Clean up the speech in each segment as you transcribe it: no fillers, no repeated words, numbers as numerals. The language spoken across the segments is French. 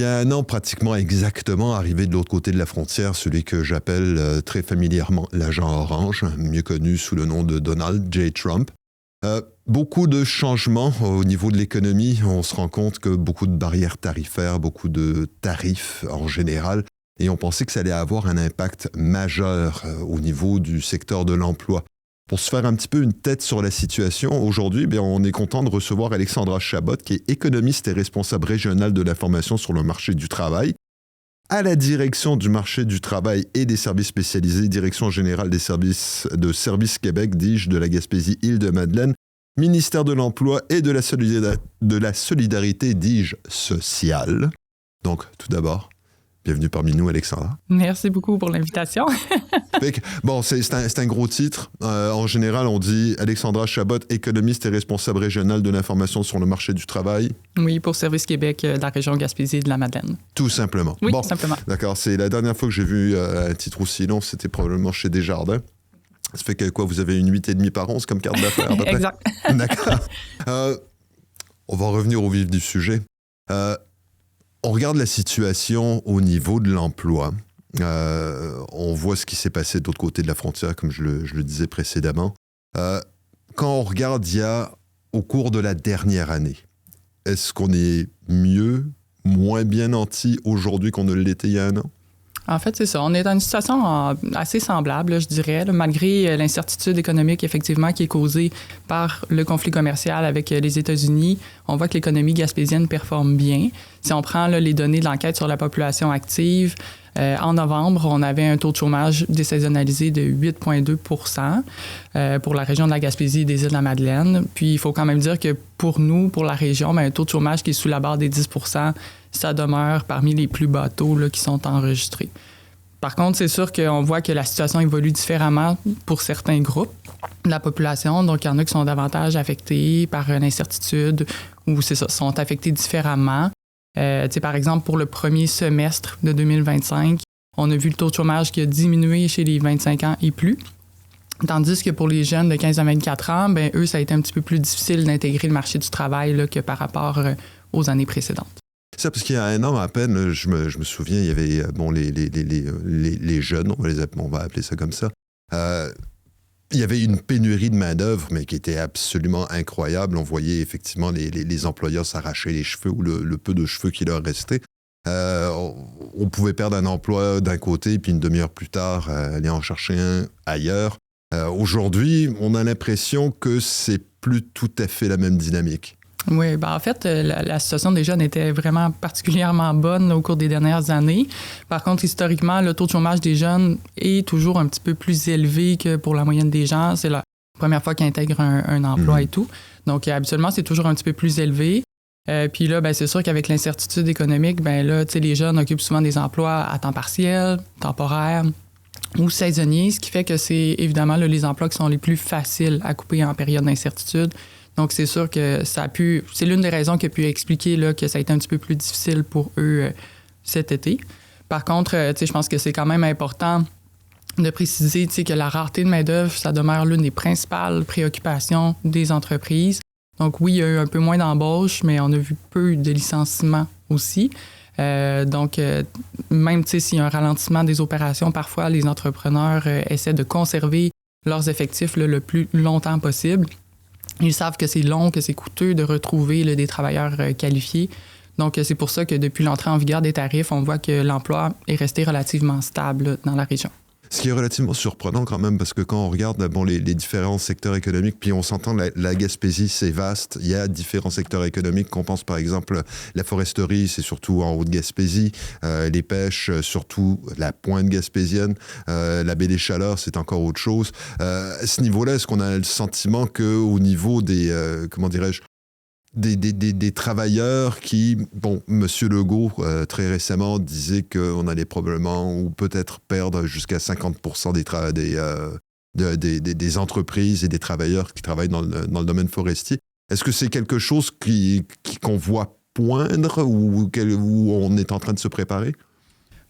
a un an pratiquement exactement, arrivé de l'autre côté de la frontière, celui que j'appelle très familièrement l'agent orange, mieux connu sous le nom de Donald J. Trump. Beaucoup de changements au niveau de l'économie. On se rend compte que beaucoup de barrières tarifaires, beaucoup de tarifs en général, et on pensait que ça allait avoir un impact majeur au niveau du secteur de l'emploi. Pour se faire un petit peu une tête sur la situation, aujourd'hui, on est content de recevoir Alexandra Chabot, qui est économiste et responsable régionale de l'information sur le marché du travail, à la direction du marché du travail et des services spécialisés, direction générale des services de Service Québec, dis-je, de la Gaspésie-Île-de-Madeleine, ministère de l'Emploi et de la Solidarité, dis-je, sociale. Donc, tout d'abord, bienvenue parmi nous, Alexandra. Merci beaucoup pour l'invitation. C'est un gros titre. En général, on dit Alexandra Chabot, économiste et responsable régionale de l'information sur le marché du travail. Oui, pour Service Québec de la région Gaspésie de la Madeleine. Tout simplement. Oui, simplement. D'accord. C'est la dernière fois que j'ai vu un titre aussi long, c'était probablement chez Desjardins. Ça fait que quoi, vous avez une 8,5 par 11 comme carte d'affaires? Exact. D'accord. On va revenir au vif du sujet. On regarde la situation au niveau de l'emploi. On voit ce qui s'est passé de l'autre côté de la frontière, comme je le disais précédemment. Quand on regarde au cours de la dernière année, est-ce qu'on est mieux, moins bien nanti aujourd'hui qu'on ne l'était il y a un an? En fait, c'est ça. On est dans une situation assez semblable, là, je dirais, là, malgré l'incertitude économique, effectivement, qui est causée par le conflit commercial avec les États-Unis. On voit que l'économie gaspésienne performe bien. Si on prend là, les données de l'enquête sur la population active, en novembre, on avait un taux de chômage désaisonnalisé de 8,2 % pour la région de la Gaspésie et des Îles-de-la-Madeleine. Puis, il faut quand même dire que pour nous, pour la région, un taux de chômage qui est sous la barre des 10 %, ça demeure parmi les plus bas taux là, qui sont enregistrés. Par contre, c'est sûr qu'on voit que la situation évolue différemment pour certains groupes de la population. Donc, il y en a qui sont davantage affectés par l'incertitude ou sont affectés différemment. Par exemple, pour le premier semestre de 2025, on a vu le taux de chômage qui a diminué chez les 25 ans et plus. Tandis que pour les jeunes de 15 à 24 ans, eux, ça a été un petit peu plus difficile d'intégrer le marché du travail là, que par rapport aux années précédentes. Ça, parce qu'il y a un an à peine, je me souviens, il y avait les jeunes, on va appeler ça comme ça. Il y avait une pénurie de main-d'œuvre, mais qui était absolument incroyable. On voyait effectivement les employeurs s'arracher les cheveux ou le peu de cheveux qui leur restait. On pouvait perdre un emploi d'un côté, puis une demi-heure plus tard, aller en chercher un ailleurs. Aujourd'hui, on a l'impression que c'est plus tout à fait la même dynamique. Oui, en fait, la situation des jeunes était vraiment particulièrement bonne au cours des dernières années. Par contre, historiquement, le taux de chômage des jeunes est toujours un petit peu plus élevé que pour la moyenne des gens. C'est la première fois qu'ils intègrent un emploi et tout. Donc, habituellement, c'est toujours un petit peu plus élevé. Puis là, c'est sûr qu'avec l'incertitude économique, les jeunes occupent souvent des emplois à temps partiel, temporaires ou saisonniers, ce qui fait que c'est évidemment là, les emplois qui sont les plus faciles à couper en période d'incertitude. Donc, c'est sûr que c'est l'une des raisons qui a pu expliquer là, que ça a été un petit peu plus difficile pour eux cet été. Par contre, je pense que c'est quand même important de préciser que la rareté de main-d'œuvre, ça demeure l'une des principales préoccupations des entreprises. Donc, oui, il y a eu un peu moins d'embauches, mais on a vu peu de licenciements aussi. Donc, même s'il y a un ralentissement des opérations, parfois, les entrepreneurs essaient de conserver leurs effectifs là, le plus longtemps possible. Ils savent que c'est long, que c'est coûteux de retrouver là, des travailleurs qualifiés. Donc, c'est pour ça que depuis l'entrée en vigueur des tarifs, on voit que l'emploi est resté relativement stable là, dans la région. Ce qui est relativement surprenant quand même, parce que quand on regarde les différents secteurs économiques, puis on s'entend, la Gaspésie, c'est vaste. Il y a différents secteurs économiques. Qu'on pense par exemple, la foresterie, c'est surtout en Haute-Gaspésie. Les pêches, surtout la pointe gaspésienne. La baie des Chaleurs, c'est encore autre chose. À ce niveau-là, est-ce qu'on a le sentiment qu'au niveau des, des travailleurs qui, M. Legault, très récemment, disait qu'on allait probablement ou peut-être perdre jusqu'à 50% des entreprises et des travailleurs qui travaillent dans le domaine forestier. Est-ce que c'est quelque chose qu'on voit poindre ou où on est en train de se préparer?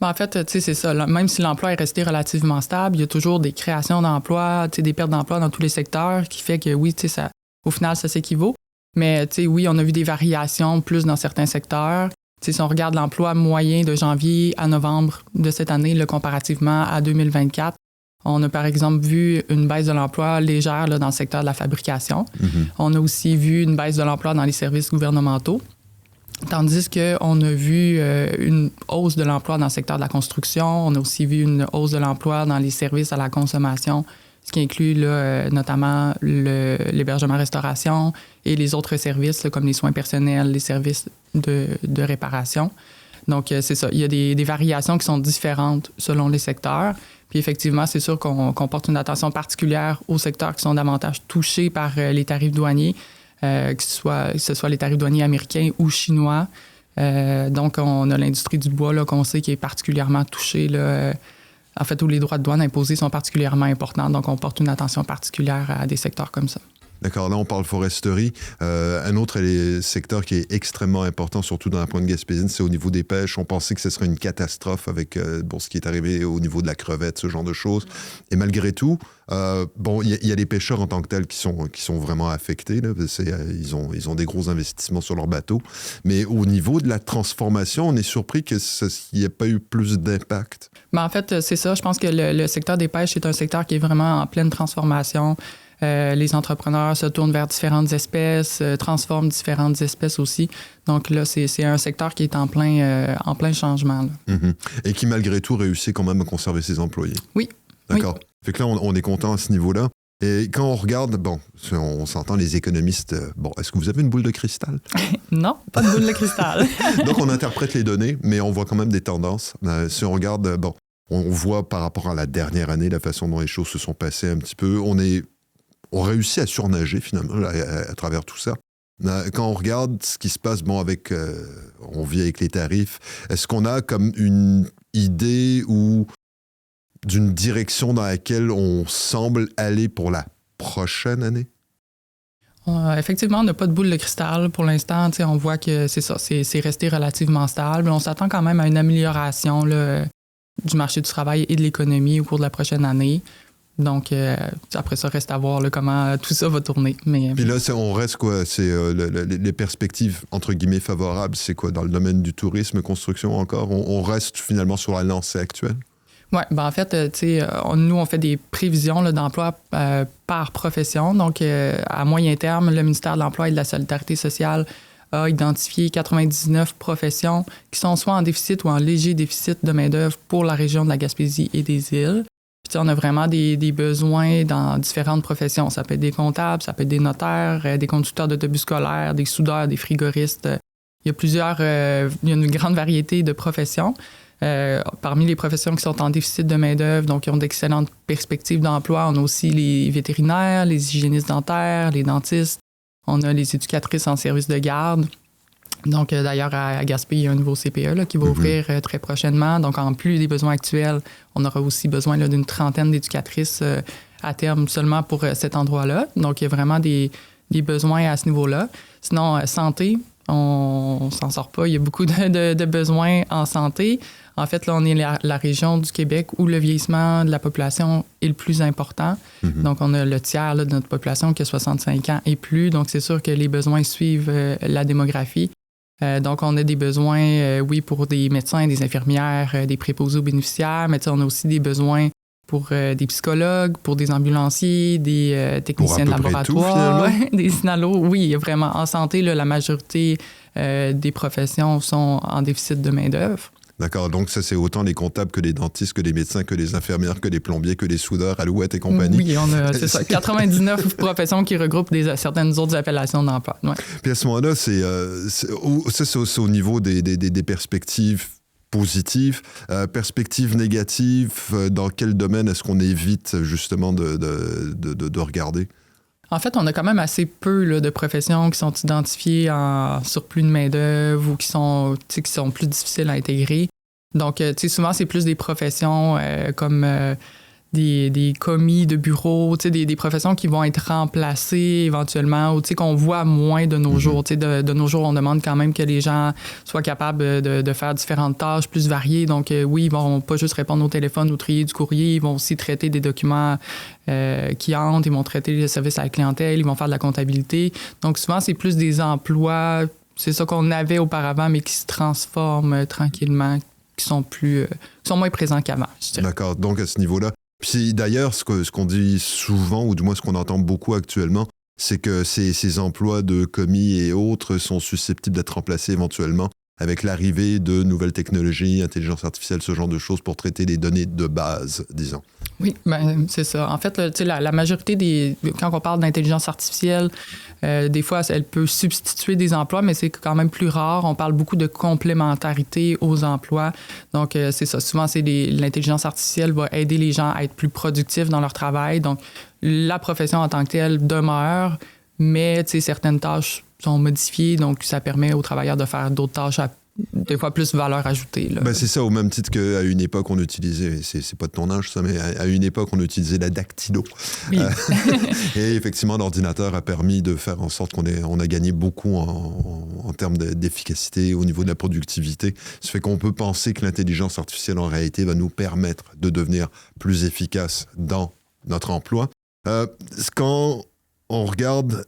En fait, c'est ça. Même si l'emploi est resté relativement stable, il y a toujours des créations d'emplois, des pertes d'emplois dans tous les secteurs qui fait que, oui, au final, ça s'équivaut. Mais oui, on a vu des variations plus dans certains secteurs. Si on regarde l'emploi moyen de janvier à novembre de cette année, là, comparativement à 2024, on a par exemple vu une baisse de l'emploi légère là, dans le secteur de la fabrication. On a aussi vu une baisse de l'emploi dans les services gouvernementaux. Tandis qu'on a vu une hausse de l'emploi dans le secteur de la construction. On a aussi vu une hausse de l'emploi dans les services à la consommation, ce qui inclut là, notamment l'hébergement-restauration et les autres services là, comme les soins personnels, les services de réparation. Donc, c'est ça. Il y a des variations qui sont différentes selon les secteurs. Puis effectivement, c'est sûr qu'on porte une attention particulière aux secteurs qui sont davantage touchés par les tarifs douaniers. Que ce soit les tarifs douaniers américains ou chinois. Donc, on a l'industrie du bois là, qu'on sait qui est particulièrement touchée, là, en fait, où les droits de douane imposés sont particulièrement importants. Donc, on porte une attention particulière à des secteurs comme ça. D'accord, là on parle foresterie. Un autre secteur qui est extrêmement important, surtout dans la pointe gaspésienne, c'est au niveau des pêches. On pensait que ce serait une catastrophe avec ce qui est arrivé au niveau de la crevette, ce genre de choses. Et malgré tout, il y a les pêcheurs en tant que tels qui sont vraiment affectés. Là. Ils ont des gros investissements sur leurs bateaux. Mais au niveau de la transformation, on est surpris qu'il n'y ait pas eu plus d'impact. Ben, en fait, c'est ça. Je pense que le secteur des pêches est un secteur qui est vraiment en pleine transformation. Les entrepreneurs se tournent vers différentes espèces, transforment différentes espèces aussi. Donc là, c'est un secteur qui est en plein changement. Là. Et qui, malgré tout, réussit quand même à conserver ses employés. Oui. D'accord. Oui. Fait que là, on est content à ce niveau-là. Et quand on regarde, on s'entend les économistes, est-ce que vous avez une boule de cristal? Non, pas de boule de cristal. Donc, on interprète les données, mais on voit quand même des tendances. Si on regarde, on voit par rapport à la dernière année, la façon dont les choses se sont passées un petit peu, on réussit à surnager finalement à travers tout ça. Quand on regarde ce qui se passe, on vit avec les tarifs, est-ce qu'on a comme une idée ou d'une direction dans laquelle on semble aller pour la prochaine année? Effectivement, on n'a pas de boule de cristal pour l'instant. On voit que c'est ça, c'est resté relativement stable. On s'attend quand même à une amélioration là, du marché du travail et de l'économie au cours de la prochaine année. Donc, après ça, reste à voir là, comment tout ça va tourner. Puis là, on reste quoi? C'est les perspectives, entre guillemets, favorables, c'est quoi? Dans le domaine du tourisme, construction encore? On reste finalement sur la lancée actuelle? Oui, en fait, nous, on fait des prévisions là, d'emploi par profession. Donc, à moyen terme, le ministère de l'Emploi et de la Solidarité sociale a identifié 99 professions qui sont soit en déficit ou en léger déficit de main-d'œuvre pour la région de la Gaspésie et des îles. Puis, on a vraiment des besoins dans différentes professions. Ça peut être des comptables, ça peut être des notaires, des conducteurs d'autobus scolaires, des soudeurs, des frigoristes. Il y a une grande variété de professions. Parmi les professions qui sont en déficit de main-d'œuvre, donc qui ont d'excellentes perspectives d'emploi, on a aussi les vétérinaires, les hygiénistes dentaires, les dentistes. On a les éducatrices en service de garde. Donc, d'ailleurs, à Gaspé, il y a un nouveau CPE là, qui va ouvrir très prochainement. Donc, en plus des besoins actuels, on aura aussi besoin là, d'une trentaine d'éducatrices à terme seulement pour cet endroit-là. Donc, il y a vraiment des besoins à ce niveau-là. Sinon, santé, on s'en sort pas. Il y a beaucoup de besoins en santé. En fait, là, on est la région du Québec où le vieillissement de la population est le plus important. Donc, on a le tiers là, de notre population qui a 65 ans et plus. Donc, c'est sûr que les besoins suivent la démographie. Donc, on a des besoins, pour des médecins, des infirmières, des préposés aux bénéficiaires, mais on a aussi des besoins pour des psychologues, pour des ambulanciers, des techniciens de laboratoire, des synalos. Oui, il y a vraiment en santé, là, la majorité des professions sont en déficit de main-d'œuvre. D'accord, donc ça, c'est autant les comptables que les dentistes, que les médecins, que les infirmières, que les plombiers, que les soudeurs, Alouette et compagnie. Oui, on a, c'est ça, 99 professions qui regroupent certaines autres appellations d'emploi. Ouais. Puis à ce moment-là, c'est au niveau des perspectives positives, perspectives négatives, dans quel domaine est-ce qu'on évite justement de regarder? En fait, on a quand même assez peu là, de professions qui sont identifiées en surplus de main-d'œuvre ou qui sont plus difficiles à intégrer. Donc, souvent, c'est plus des professions comme des commis de bureau, des professions qui vont être remplacées éventuellement ou qu'on voit moins de nos jours. De nos jours, on demande quand même que les gens soient capables de faire différentes tâches plus variées. Donc, oui, ils vont pas juste répondre au téléphone ou trier du courrier, ils vont aussi traiter des documents qui entrent, ils vont traiter les services à la clientèle, ils vont faire de la comptabilité. Donc, souvent, c'est plus des emplois c'est ça qu'on avait auparavant, mais qui se transforment tranquillement, qui sont moins présents qu'avant, je dirais. D'accord, donc à ce niveau-là. Puis d'ailleurs, ce qu'on dit souvent, ou du moins ce qu'on entend beaucoup actuellement, c'est que ces emplois de commis et autres sont susceptibles d'être remplacés éventuellement avec l'arrivée de nouvelles technologies, intelligence artificielle, ce genre de choses pour traiter les données de base, disons. Oui, c'est ça. En fait, la majorité quand on parle d'intelligence artificielle, des fois, elle peut substituer des emplois, mais c'est quand même plus rare. On parle beaucoup de complémentarité aux emplois. Donc, c'est ça. Souvent, l'intelligence artificielle va aider les gens à être plus productifs dans leur travail. Donc, la profession en tant que telle demeure, mais certaines tâches sont modifiées, donc ça permet aux travailleurs de faire d'autres tâches à des fois plus valeur ajoutée. Là. Ben c'est ça, au même titre qu'à une époque, on utilisait, c'est pas de ton âge ça, mais à une époque, on utilisait la dactylo. Oui. Et effectivement, l'ordinateur a permis de faire en sorte qu'on a gagné beaucoup en termes d'efficacité au niveau de la productivité. Ça fait qu'on peut penser que l'intelligence artificielle, en réalité, va nous permettre de devenir plus efficace dans notre emploi. Quand on regarde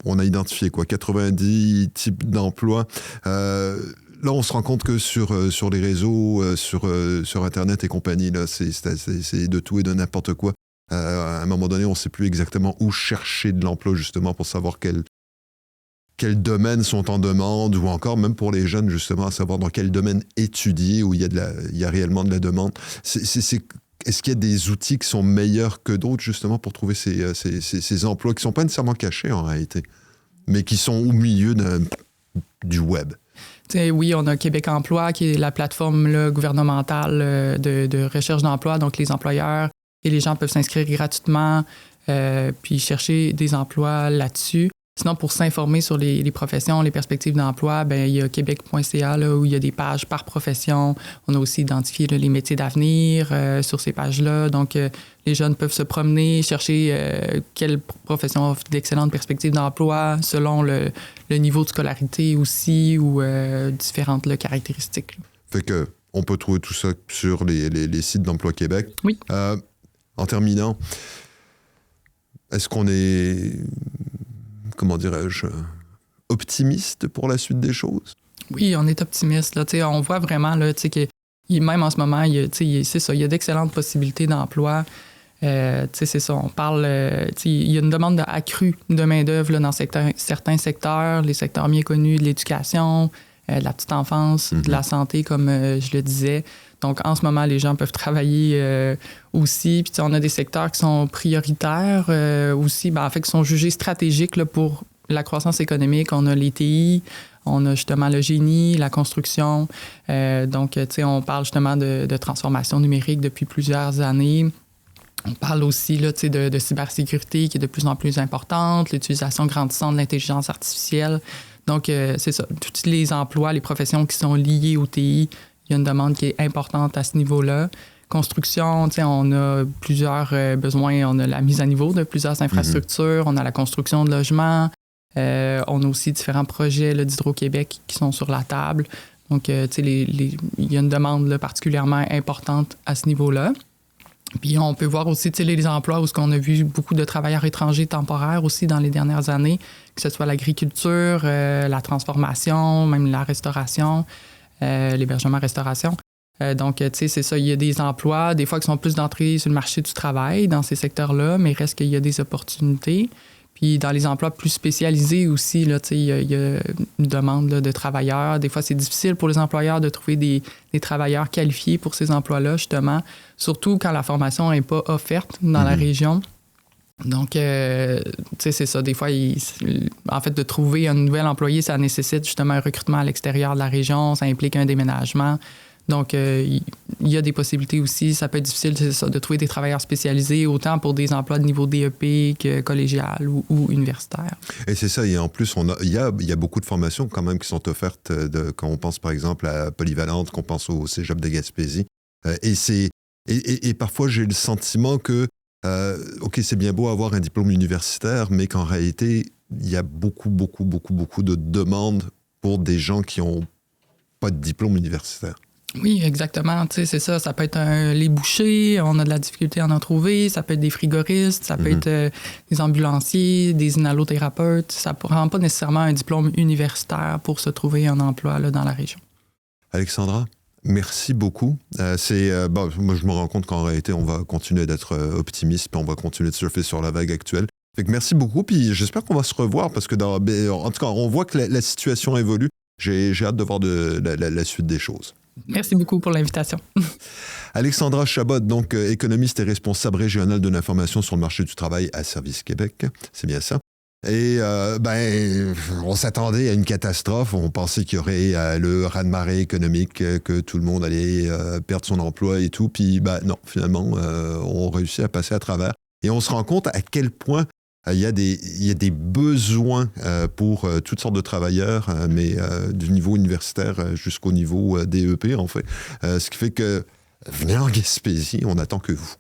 on a identifié 90 types d'emplois. Là, on se rend compte que sur les réseaux, sur Internet et compagnie, là, c'est de tout et de n'importe quoi. À un moment donné, on ne sait plus exactement où chercher de l'emploi, justement, pour savoir quels domaines sont en demande, ou encore, même pour les jeunes, justement, à savoir dans quel domaine étudier, où il y a réellement de la demande. Est-ce qu'il y a des outils qui sont meilleurs que d'autres, justement, pour trouver ces emplois qui ne sont pas nécessairement cachés, en réalité, mais qui sont au milieu du web? Oui, on a Québec Emploi, qui est la plateforme là, gouvernementale de recherche d'emploi. Donc, les employeurs et les gens peuvent s'inscrire gratuitement puis chercher des emplois là-dessus. Sinon, pour s'informer sur les professions, les perspectives d'emploi, il y a québec.ca là, où il y a des pages par profession. On a aussi identifié là, les métiers d'avenir sur ces pages-là. Donc, les jeunes peuvent se promener, chercher quelle profession offre d'excellentes perspectives d'emploi selon le niveau de scolarité aussi ou différentes là, caractéristiques. Fait que on peut trouver tout ça sur les sites d'Emploi Québec. Oui. En terminant, est-ce qu'on est... comment dirais-je, optimiste pour la suite des choses? Oui, on est optimiste. Là, on voit vraiment là, que même en ce moment, c'est ça, il y a d'excellentes possibilités d'emploi. C'est ça, on parle, il y a une demande accrue de main-d'œuvre là, dans certains secteurs, les secteurs bien connus de l'éducation, de la petite enfance, de la santé, comme je le disais. Donc, en ce moment, les gens peuvent travailler aussi. Puis, on a des secteurs qui sont prioritaires aussi, en fait, qui sont jugés stratégiques là, pour la croissance économique. On a les TI, on a justement le génie, la construction. Donc, on parle justement de transformation numérique depuis plusieurs années. On parle aussi là, de cybersécurité qui est de plus en plus importante, l'utilisation grandissante de l'intelligence artificielle. Donc, c'est ça. Tous les emplois, les professions qui sont liées au TI, il y a une demande qui est importante à ce niveau-là. Construction, on a plusieurs besoins. On a la mise à niveau de plusieurs infrastructures. On a la construction de logements. On a aussi différents projets là, d'Hydro-Québec qui sont sur la table. Donc, il y a une demande là, particulièrement importante à ce niveau-là. Puis, on peut voir aussi les emplois où on a vu beaucoup de travailleurs étrangers temporaires aussi dans les dernières années, que ce soit l'agriculture, la transformation, même la restauration. L'hébergement-restauration. Donc, c'est ça, il y a des emplois, des fois qui sont plus d'entrée sur le marché du travail dans ces secteurs-là, mais il reste qu'il y a des opportunités. Puis, dans les emplois plus spécialisés aussi, là, il y a une demande là, de travailleurs. Des fois, c'est difficile pour les employeurs de trouver des travailleurs qualifiés pour ces emplois-là, justement, surtout quand la formation n'est pas offerte dans la région. Donc, c'est ça. Des fois, en fait, de trouver un nouvel employé, ça nécessite justement un recrutement à l'extérieur de la région. Ça implique un déménagement. Donc, il y a des possibilités aussi. Ça peut être difficile, c'est ça, de trouver des travailleurs spécialisés, autant pour des emplois de niveau DEP que collégial ou universitaire. Et c'est ça. Et en plus, il y a beaucoup de formations quand même qui sont offertes quand on pense, par exemple, à Polyvalente, qu'on pense au Cégep de Gaspésie. Et parfois, j'ai le sentiment que OK, c'est bien beau avoir un diplôme universitaire, mais qu'en réalité, il y a beaucoup de demandes pour des gens qui n'ont pas de diplôme universitaire. Oui, exactement. Tu sais, c'est ça. Ça peut être les bouchers, on a de la difficulté à en trouver. Ça peut être des frigoristes, ça peut être des ambulanciers, des inhalothérapeutes. Ça ne prend pas nécessairement un diplôme universitaire pour se trouver un emploi là, dans la région. Alexandra, merci beaucoup. Moi, je me rends compte qu'en réalité, on va continuer d'être optimiste, puis on va continuer de surfer sur la vague actuelle. Fait que merci beaucoup, puis j'espère qu'on va se revoir, parce que en tout cas, on voit que la situation évolue. J'ai hâte de voir la suite des choses. Merci beaucoup pour l'invitation. Alexandra Chabot, donc économiste et responsable régionale de l'information sur le marché du travail à Service Québec. C'est bien ça. Et on s'attendait à une catastrophe. On pensait qu'il y aurait le raz-de-marée économique, que tout le monde allait perdre son emploi et tout. Puis non, finalement, on réussit à passer à travers. Et on se rend compte à quel point il y a des besoins pour toutes sortes de travailleurs, mais du niveau universitaire jusqu'au niveau DEP, en fait. Ce qui fait que venez en Gaspésie, on attend que vous.